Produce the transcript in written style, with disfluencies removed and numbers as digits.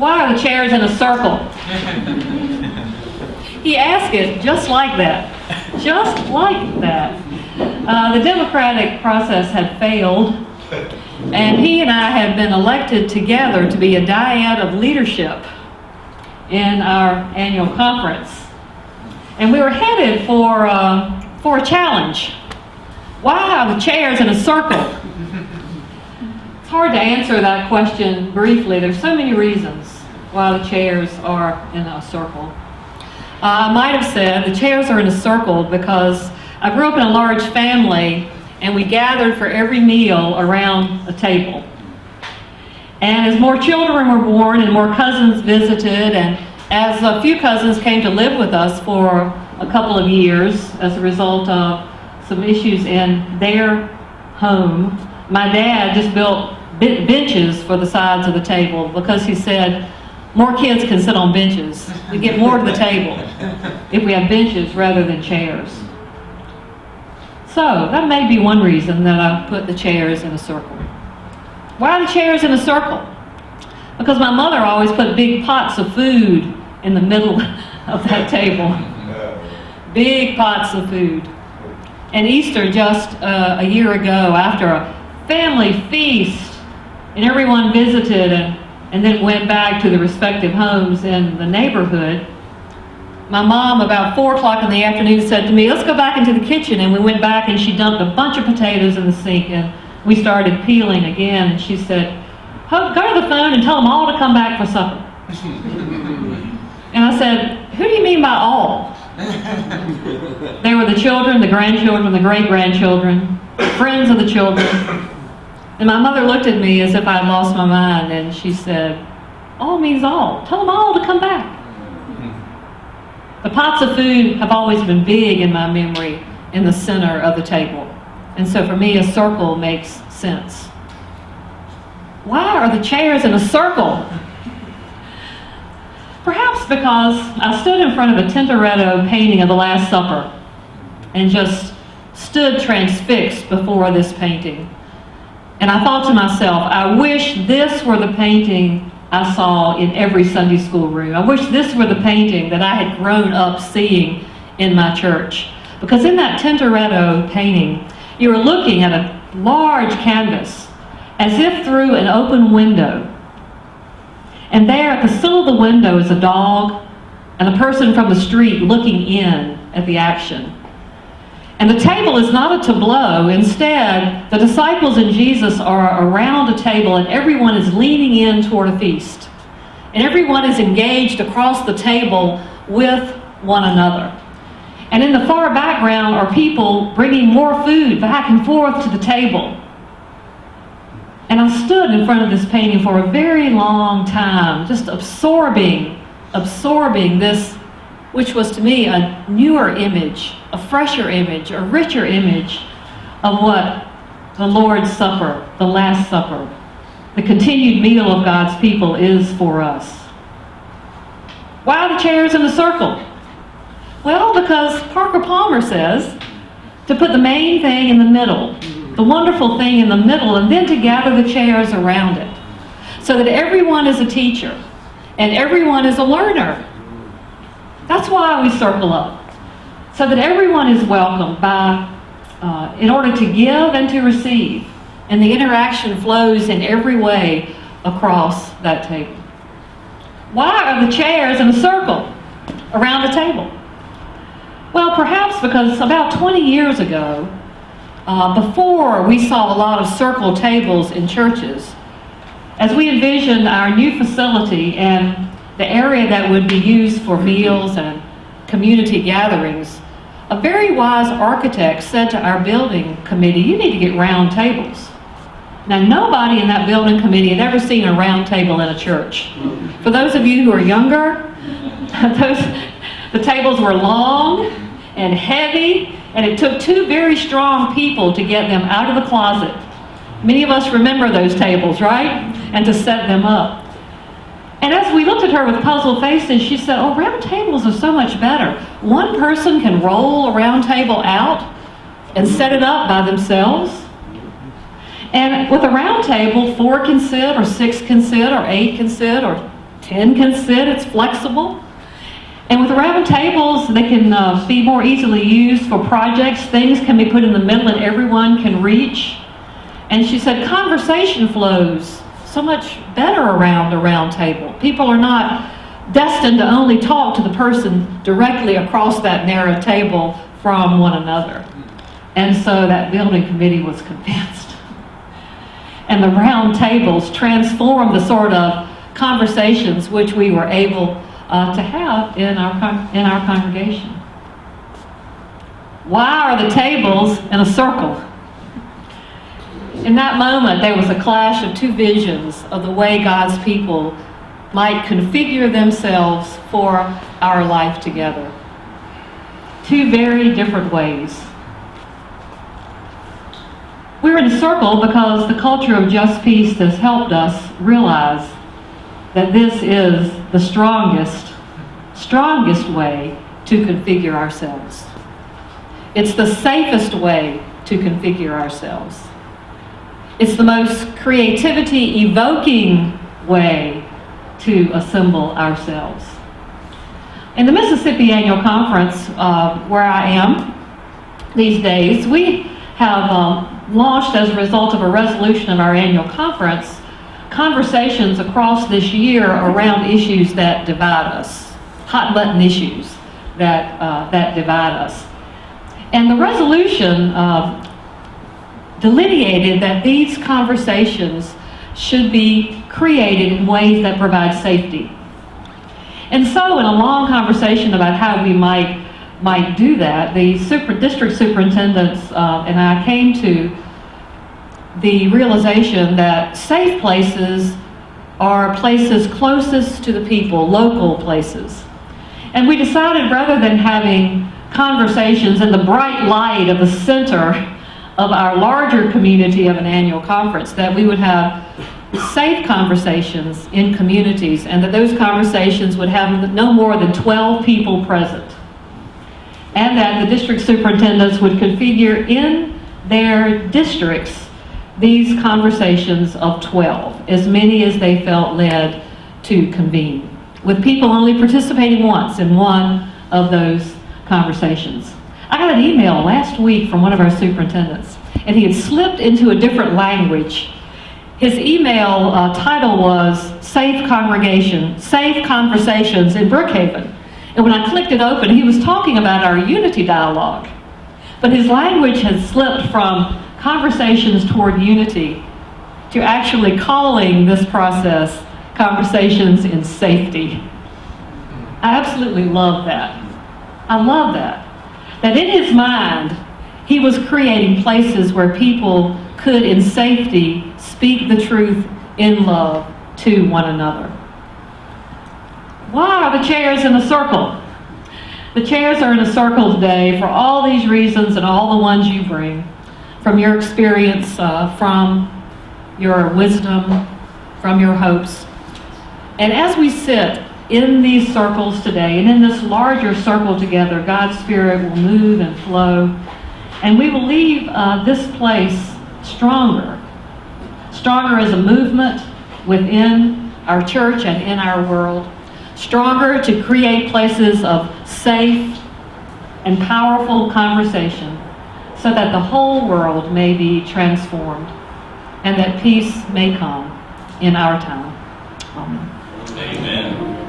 Why are the chairs in a circle? He asked it just like that. Just like that. The democratic process had failed, and he and I had been elected together to be a dyad of leadership in our annual conference. And we were headed for a challenge. Why are the chairs in a circle? It's hard to answer that question briefly. There's so many reasons why the chairs are in a circle. I might have said the chairs are in a circle because I grew up in a large family and we gathered for every meal around a table. And as more children were born and more cousins visited, and as a few cousins came to live with us for a couple of years as a result of some issues in their home, my dad just built benches for the sides of the table because he said more kids can sit on benches. We get more to the table if we have benches rather than chairs. So that may be one reason that I put the chairs in a circle. Why are the chairs in a circle? Because my mother always put big pots of food in the middle of that table. Big pots of food. And Easter just a year ago, after a family feast, and everyone visited and then went back to the respective homes in the neighborhood, my mom, about 4 o'clock in the afternoon, said to me, let's go back into the kitchen. And we went back and she dumped a bunch of potatoes in the sink and we started peeling again. And she said, go to the phone and tell them all to come back for supper. And I said, who do you mean by all? They were the children, the grandchildren, the great-grandchildren, friends of the children. And my mother looked at me as if I had lost my mind, and she said, all means all. Tell them all to come back. The pots of food have always been big in my memory in the center of the table. And so for me, a circle makes sense. Why are the chairs in a circle? Perhaps because I stood in front of a Tintoretto painting of the Last Supper and just stood transfixed before this painting. And I thought to myself, I wish this were the painting I saw in every Sunday school room. I wish this were the painting that I had grown up seeing in my church. Because in that Tintoretto painting, you were looking at a large canvas as if through an open window. And there at the sill of the window is a dog and a person from the street looking in at the action. And the table is not a tableau. Instead, the disciples and Jesus are around a table and everyone is leaning in toward a feast. And everyone is engaged across the table with one another. And in the far background are people bringing more food back and forth to the table. And I stood in front of this painting for a very long time, just absorbing this, which was to me a newer image, a fresher image, a richer image of what the Lord's Supper, the Last Supper, the continued meal of God's people is for us. Why are the chairs in a circle? Well, because Parker Palmer says to put the main thing in the middle, the wonderful thing in the middle, and then to gather the chairs around it, so that everyone is a teacher and everyone is a learner. That's why we circle up, so that everyone is welcomed in order to give and to receive, and the interaction flows in every way across that table. Why are the chairs in a circle around the table? Well, perhaps because about 20 years ago, before we saw a lot of circle tables in churches, as we envisioned our new facility and the area that would be used for meals and community gatherings, a very wise architect said to our building committee, you need to get round tables. Now, nobody in that building committee had ever seen a round table in a church. For those of you who are younger, the tables were long and heavy, and it took 2 very strong people to get them out of the closet. Many of us remember those tables, right? And to set them up. And as we looked at her with puzzled faces, she said, oh, round tables are so much better. One person can roll a round table out and set it up by themselves. And with a round table, 4 can sit, or 6 can sit, or 8 can sit, or 10 can sit, it's flexible. And with round tables, they can be more easily used for projects. Things can be put in the middle and everyone can reach. And she said conversation flows so much better around a round table. People are not destined to only talk to the person directly across that narrow table from one another. And so that building committee was convinced. And the round tables transformed the sort of conversations which we were able to have in our congregation. Why are the tables in a circle? In that moment, there was a clash of two visions of the way God's people might configure themselves for our life together. Two very different ways. We're in a circle because the culture of Just Peace has helped us realize that this is the strongest way to configure ourselves. It's the safest way to configure ourselves. It's the most creativity-evoking way to assemble ourselves. In the Mississippi Annual Conference, where I am these days, we have launched, as a result of a resolution of our annual conference, conversations across this year around issues that divide us, hot-button issues that divide us. And the resolution delineated that these conversations should be created in ways that provide safety. And so in a long conversation about how we might do that, the district superintendents and I came to the realization that safe places are places closest to the people, local places. And we decided, rather than having conversations in the bright light of the center of our larger community of an annual conference, that we would have safe conversations in communities, and that those conversations would have no more than 12 people present. And that the district superintendents would configure in their districts these conversations of 12, as many as they felt led to convene, with people only participating once in one of those conversations. I got an email last week from one of our superintendents, and he had slipped into a different language. His email title was Safe Conversations in Brookhaven. And when I clicked it open, he was talking about our unity dialogue. But his language had slipped from conversations toward unity to actually calling this process conversations in safety. I absolutely love that. I love that. That in his mind, he was creating places where people could, in safety, speak the truth in love to one another. Why are the chairs in a circle? The chairs are in a circle today for all these reasons and all the ones you bring, from your experience, from your wisdom, from your hopes. And as we sit in these circles today, and in this larger circle together, God's Spirit will move and flow, and we will leave this place stronger as a movement within our church and in our world, stronger to create places of safe and powerful conversation so that the whole world may be transformed and that peace may come in our time. Amen. Amen.